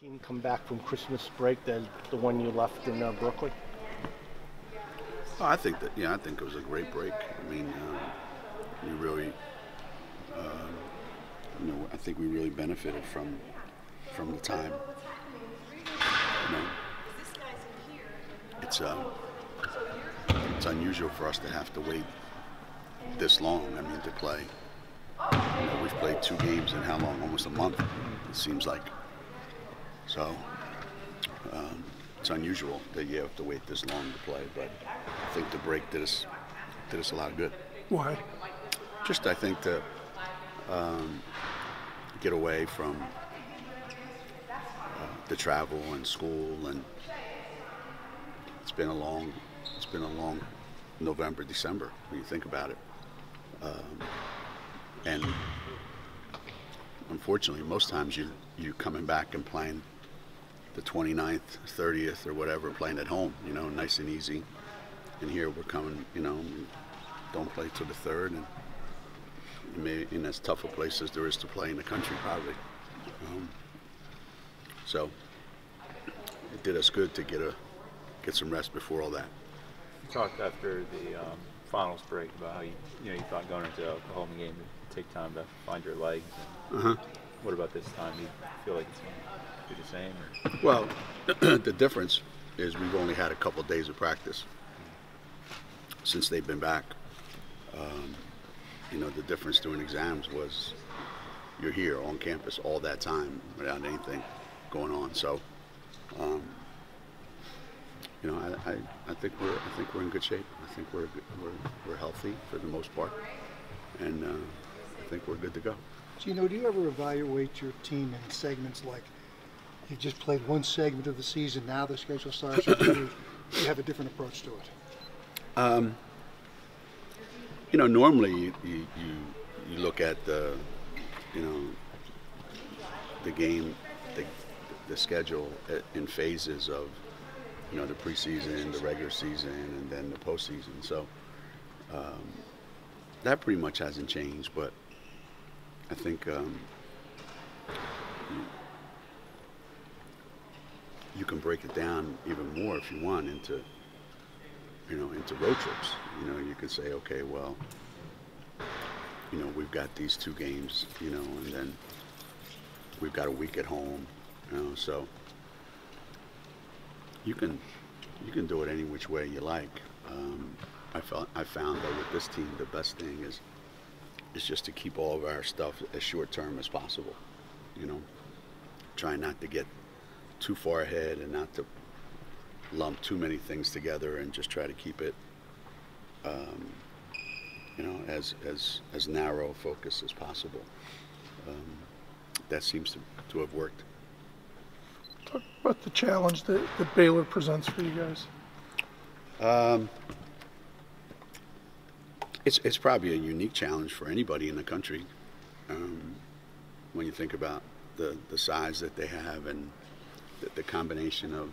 Team come back from Christmas break than the one you left in Brooklyn? Oh, I think that, yeah, I think it was a great break. I mean, we really, I think we really benefited from the time. You know, it's unusual for us to have to wait this long. I mean, to play. We've played 2 games in how long? Almost a month. It seems like. So it's unusual that you have to wait this long to play, but I think the break did us a lot of good. Why? Just I think to get away from the travel and school, and it's been a long November, December when you think about it, and unfortunately, most times you coming back and playing the 29th, 30th, or whatever, playing at home, nice and easy. And here we're coming, don't play till the 3rd, and maybe in as tough a place as there is to play in the country, probably. So it did us good to get some rest before all that. You talked after the finals break about how you thought going into the Oklahoma game to take time to find your legs. What about this time? Do you feel like it's going to be the same? Or? Well, the difference is we've only had a couple days of practice since they've been back. The difference during exams was you're here on campus all that time without anything going on. So, I think we're in good shape. I think we're healthy for the most part, and I think we're good to go. Geno, do you ever evaluate your team in segments like you've just played one segment of the season, now the schedule starts, or do you have a different approach to it? Normally you look at the game, the schedule in phases of, the preseason, the regular season, and then the postseason. So that pretty much hasn't changed, but I think you can break it down even more if you want into road trips. You could say, okay, well, we've got these 2 games, and then we've got a week at home, so you can do it any which way you like. I found that with this team, the best thing is just to keep all of our stuff as short term as possible. Try not to get too far ahead and not to lump too many things together, and just try to keep it as narrow focus as possible. That seems to have worked. Talk about the challenge that Baylor presents for you guys. It's probably a unique challenge for anybody in the country, when you think about the size that they have, and the combination of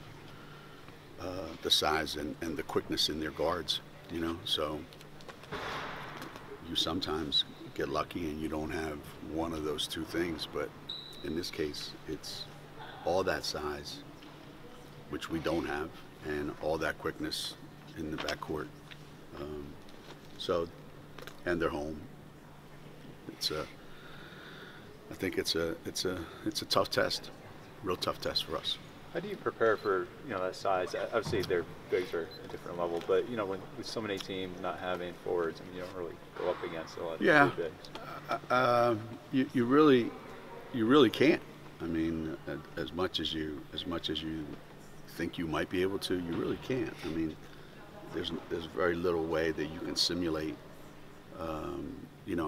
the size and the quickness in their guards, so you sometimes get lucky and you don't have one of those 2 things, but in this case it's all that size, which we don't have, and all that quickness in the backcourt. And they're home. I think it's a tough test, real tough test for us. How do you prepare for that size? Obviously, their bigs are a different level, but with so many teams not having forwards, you don't really go up against a lot of bigs. You really can't. I mean, as much as you think you might be able to, you really can't. I mean, there's very little way that you can simulate,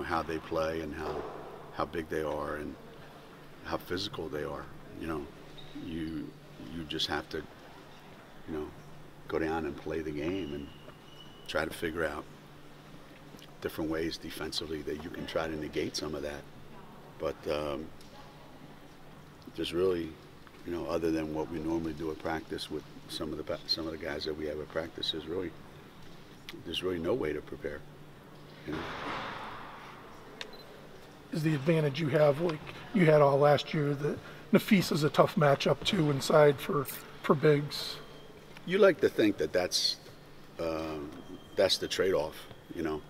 how they play and how big they are and how physical they are. You just have to, go down and play the game and try to figure out different ways defensively that you can try to negate some of that. But there's really, other than what we normally do at practice with some of the guys that we have at practice, there's really no way to prepare. Is the advantage you have, like you had all last year, that Nafisa's a tough matchup too inside for bigs. You like to think that that's the trade-off, you know.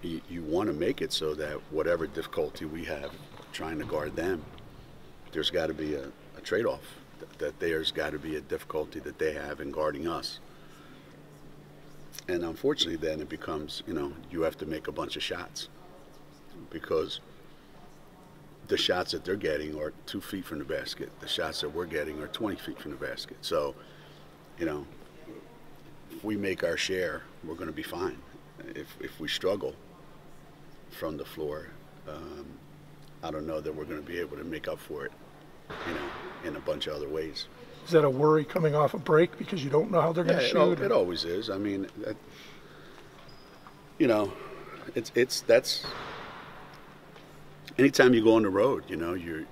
You want to make it so that whatever difficulty we have trying to guard them, there's got to be a trade-off. That there's got to be a difficulty that they have in guarding us. And unfortunately, then it becomes, you know, you have to make a bunch of shots because the shots that they're getting are 2 feet from the basket. The shots that we're getting are 20 feet from the basket. So, you know, if we make our share, we're going to be fine. If we struggle from the floor, I don't know that we're going to be able to make up for it, you know, in a bunch of other ways. Is that a worry coming off a break because you don't know how they're going to shoot? It always is. I mean, you know, that's anytime you go on the road, you know, you're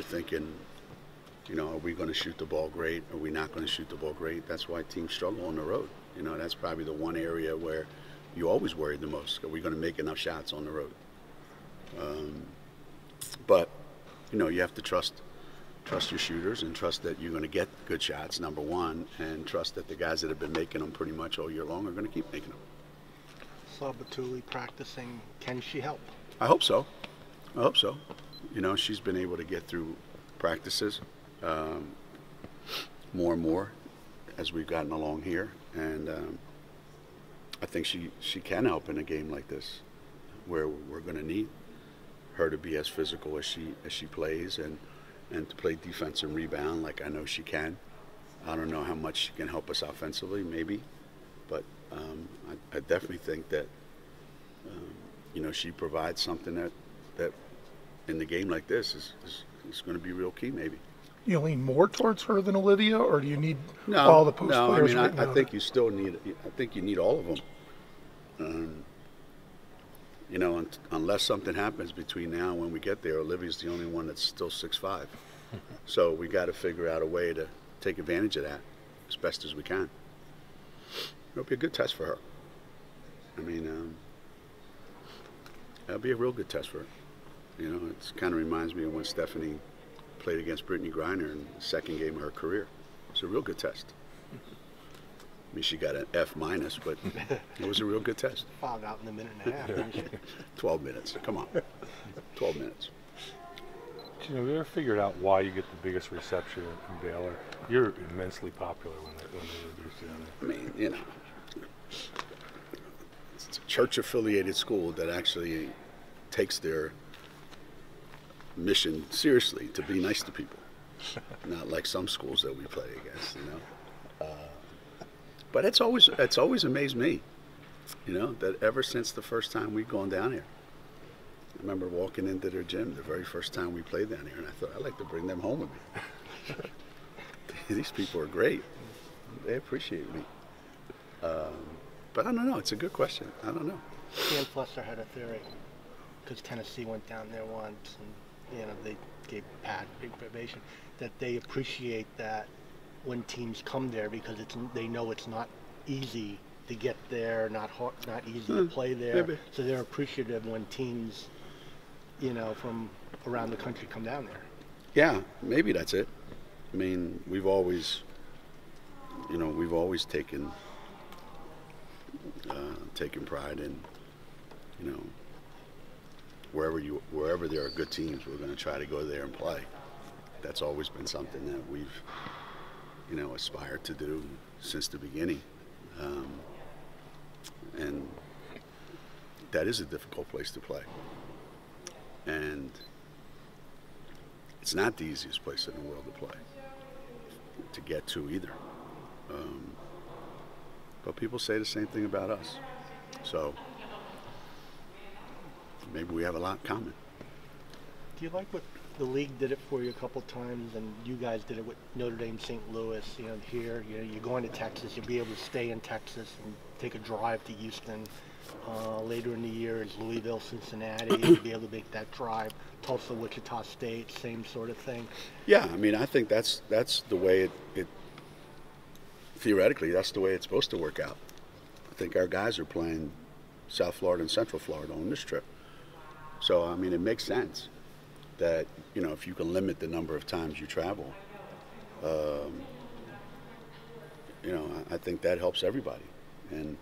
thinking, you know, are we going to shoot the ball great? Are we not going to shoot the ball great? That's why teams struggle on the road. You know, that's probably the one area where you always worry the most. Are we going to make enough shots on the road? But, you know, you have to trust your shooters and trust that you're going to get good shots, number one, and trust that the guys that have been making them pretty much all year long are going to keep making them. Saw Batuli practicing. Can she help? I hope so. I hope so. You know, she's been able to get through practices more and more as we've gotten along here, and I think she can help in a game like this, where we're going to need her to be as physical as she plays and to play defense and rebound like I know she can. I don't know how much she can help us offensively, maybe, but I definitely think that you know, she provides something that in the game like this is going to be real key, maybe. You lean more towards her than Olivia, or do you need all the post players? No, I mean, I think you still need. I think you need all of them. You know, unless something happens between now and when we get there, Olivia's the only one that's still 6'5". So we got to figure out a way to take advantage of that as best as we can. It'll be a good test for her. I mean, that'll be a real good test for her. You know, it kind of reminds me of when Stephanie played against Brittany Griner in the second game of her career. It's a real good test. I mean, she got an F-, but it was a real good test. Fouled out in a minute and a half, didn't she? 12 minutes. Come on. 12 minutes. You know, have you ever figured out why you get the biggest reception in Baylor? You're immensely popular when they introduced you down there. I mean, you know, it's a church-affiliated school that actually takes their mission seriously to be nice to people. Not like some schools that we play against, you know. But it's always amazed me, you know, that ever since the first time we'd gone down here. I remember walking into their gym the very first time we played down here, and I thought, I'd like to bring them home with me. These people are great. They appreciate me. But I don't know. It's a good question. I don't know. Dan Flusser had a theory, because Tennessee went down there once, and, you know, they gave Pat big probation, that they appreciate that when teams come there because they know it's not easy to get there, not easy to play there. Maybe. So they're appreciative when teams, you know, from around the country come down there. Yeah, maybe that's it. I mean, we've always taken pride in, you know, wherever there are good teams, we're going to try to go there and play. That's always been something that we've, you know, aspired to do since the beginning. And that is a difficult place to play. And it's not the easiest place in the world to play, to get to either. But people say the same thing about us. So maybe we have a lot in common. Do you like what the league did it for you a couple times, and you guys did it with Notre Dame, St. Louis? You know, here, you know, you're going to Texas, you'll be able to stay in Texas and take a drive to Houston. Later in the year is Louisville, Cincinnati. You'll be able to make that drive. Tulsa, Wichita State, same sort of thing. Yeah, I mean, I think that's the way it theoretically, that's the way it's supposed to work out. I think our guys are playing South Florida and Central Florida on this trip. So, I mean, it makes sense that, you know, if you can limit the number of times you travel, you know, I think that helps everybody. And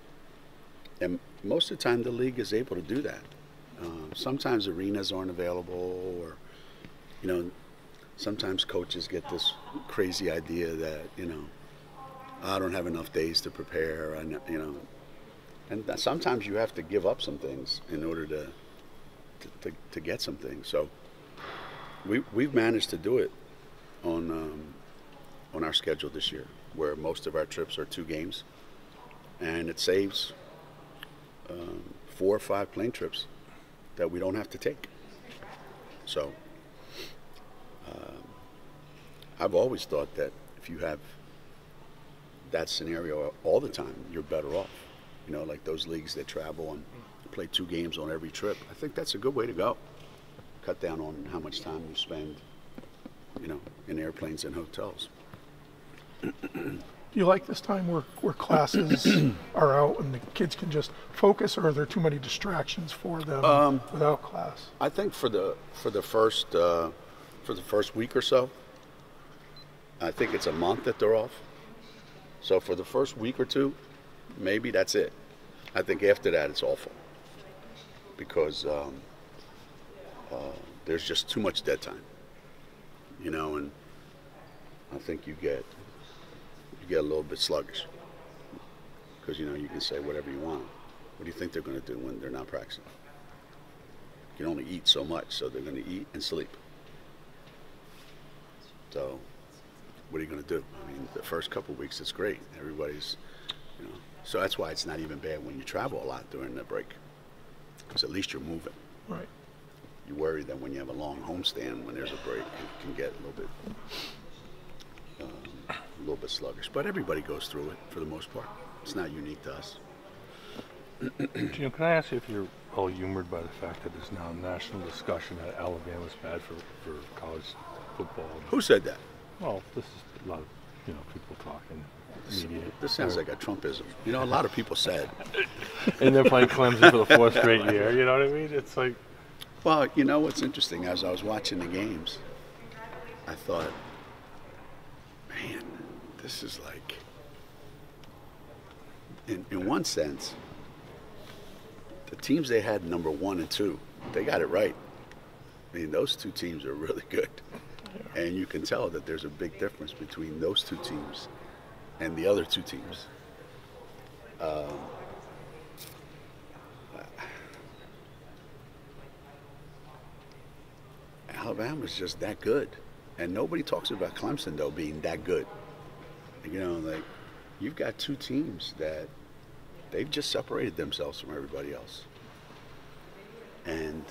most of the time the league is able to do that. Sometimes arenas aren't available, or, you know, sometimes coaches get this crazy idea that, you know, I don't have enough days to prepare, and, you know, and sometimes you have to give up some things in order to get some things. So we've managed to do it on our schedule this year, where most of our trips are 2 games, and it saves 4 or 5 plane trips that we don't have to take. So I've always thought that if you have that scenario all the time, you're better off. You know, like those leagues that travel and play 2 games on every trip. I think that's a good way to go. Cut down on how much time you spend, you know, in airplanes and hotels. Do you like this time where classes are out and the kids can just focus, or are there too many distractions for them without class? I think for the first week or so, I think it's a month that they're off. So for the first week or 2, maybe that's it. I think after that it's awful, because there's just too much dead time, you know, and I think you get a little bit sluggish, because, you know, you can say whatever you want. What do you think they're going to do when they're not practicing? You can only eat so much, so they're going to eat and sleep. So what are you going to do? I mean, the first couple of weeks it's great. Everybody's, you know, so that's why it's not even bad when you travel a lot during the break, because at least you're moving. Right. You worry that when you have a long homestand, when there's a break, it can get a little bit sluggish. But everybody goes through it for the most part. It's not unique to us. Geno, can I ask you if you're all humored by the fact that there's now national discussion that Alabama's bad for college football? Who said that? Well, this is a lot of, you know, people talking. Media. This sounds like a Trumpism. You know, a lot of people said. And they're playing Clemson for the 4th straight year. You know what I mean? It's like. Well, you know what's interesting? As I was watching the games, I thought, man, this is like, in one sense, the teams they had number 1 and 2, they got it right. I mean, those 2 teams are really good. And you can tell that there's a big difference between those 2 teams and the other 2 teams. Alabama's just that good. And nobody talks about Clemson, though, being that good. You know, like, you've got 2 teams that they've just separated themselves from everybody else. And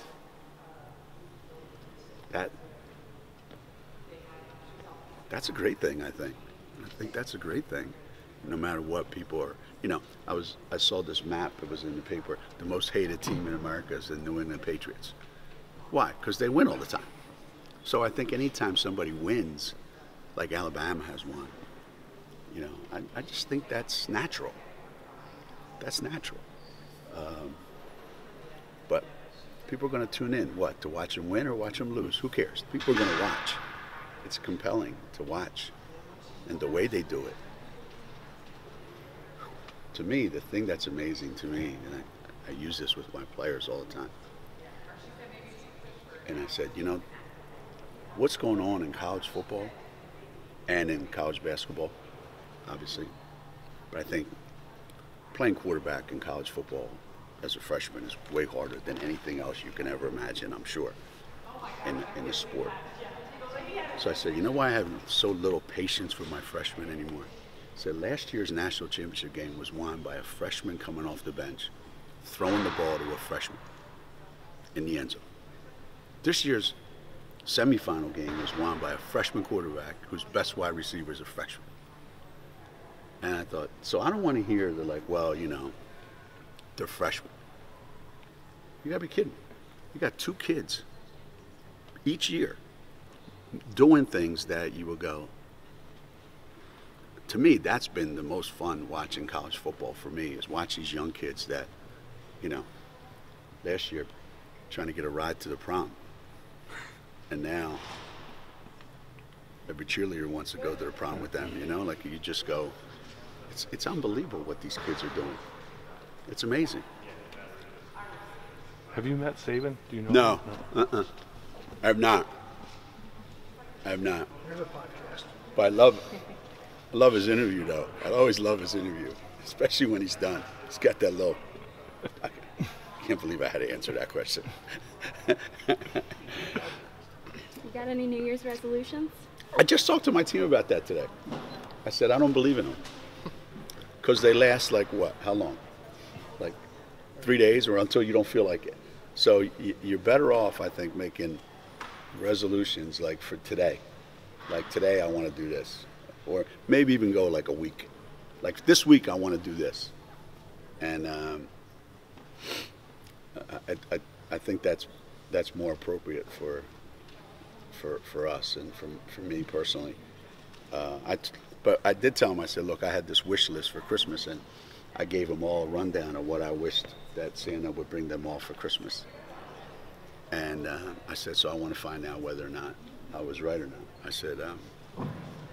that's a great thing, I think. I think that's a great thing, no matter what people are. You know, I saw this map, it was in the paper, the most hated team in America is the New England Patriots. Why? Because they win all the time. So I think anytime somebody wins, like Alabama has won, you know, I just think that's natural. That's natural. But people are going to tune in, what, to watch them win or watch them lose? Who cares? People are going to watch. It's compelling to watch. And the way they do it. To me, the thing that's amazing to me, and I use this with my players all the time, and I said, you know, what's going on in college football and in college basketball, obviously, but I think playing quarterback in college football as a freshman is way harder than anything else you can ever imagine, I'm sure, in the sport. So I said, you know why I have so little patience for my freshmen anymore? I said, last year's national championship game was won by a freshman coming off the bench, throwing the ball to a freshman in the end zone. This year's semifinal game was won by a freshman quarterback whose best wide receiver is a freshman. And I thought, so I don't want to hear they're like, well, you know, they're freshmen. You gotta be kidding. You got 2 kids each year doing things that you will go. To me, that's been the most fun watching college football for me, is watch these young kids that, you know, last year trying to get a ride to the prom. And now every cheerleader wants to go to the prom with them, you know? Like, you just go, it's unbelievable what these kids are doing. It's amazing. Have you met Saban? Do you know? No. I have not. Here's a podcast. But I love his interview, though. I always love his interview, especially when he's done. He's got that little. I can't believe I had to answer that question. You got any New Year's resolutions? I just talked to my team about that today. I said I don't believe in them because they last like what? How long? Like 3 days, or until you don't feel like it. So you're better off, I think, making resolutions like for today. Like today, I want to do this, or maybe even go like a week. Like this week, I want to do this, and I think that's more appropriate for us and for me personally. But I did tell him, I said, look, I had this wish list for Christmas, and I gave them all a rundown of what I wished that Santa would bring them all for Christmas. And I said, so I want to find out whether or not I was right or not. I said,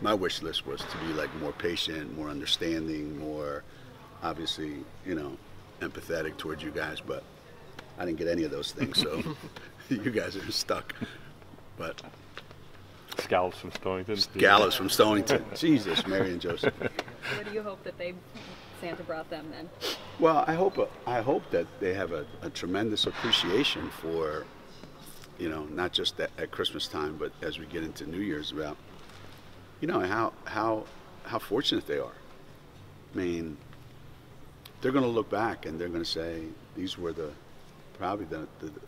my wish list was to be like more patient, more understanding, more obviously, you know, empathetic towards you guys, but I didn't get any of those things, so you guys are stuck. But Scallops from Stonington. Scallops from Stonington. Jesus, Mary and Joseph. What do you hope that Santa brought them then? Well, I hope that they have a tremendous appreciation for, you know, not just at Christmas time, but as we get into New Year's, about, you know, how fortunate they are. I mean, they're going to look back and they're going to say these were probably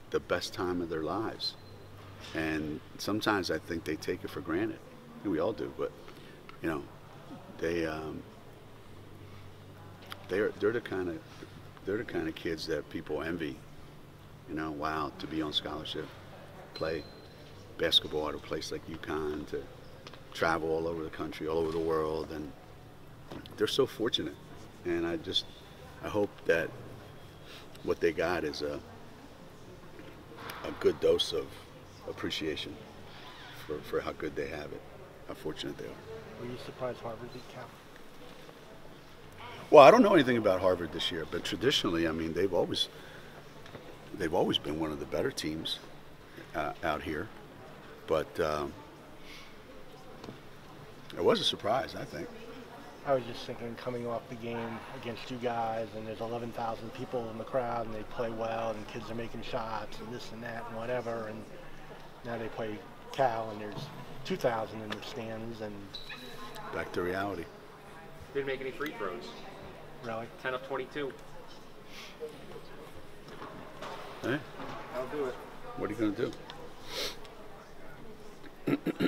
the best time of their lives. And sometimes I think they take it for granted. We all do, but you know, they're the kind of kids that people envy. You know, wow, to be on scholarship, play basketball at a place like UConn, to travel all over the country, all over the world, and they're so fortunate. And I hope that what they got is a good dose of appreciation for how good they have it, how fortunate they are. Were you surprised Harvard beat Cal? Well, I don't know anything about Harvard this year, but traditionally, I mean, they've always been one of the better teams out here. But it was a surprise, I think. I was just thinking, coming off the game against you guys, and there's 11,000 people in the crowd, and they play well, and kids are making shots, and this and that, and whatever, and now they play Cal, and there's 2,000 in the stands, and Back to reality. Didn't make any free throws. really, 10 of 22. Hey, I'll do it. what are you going to do?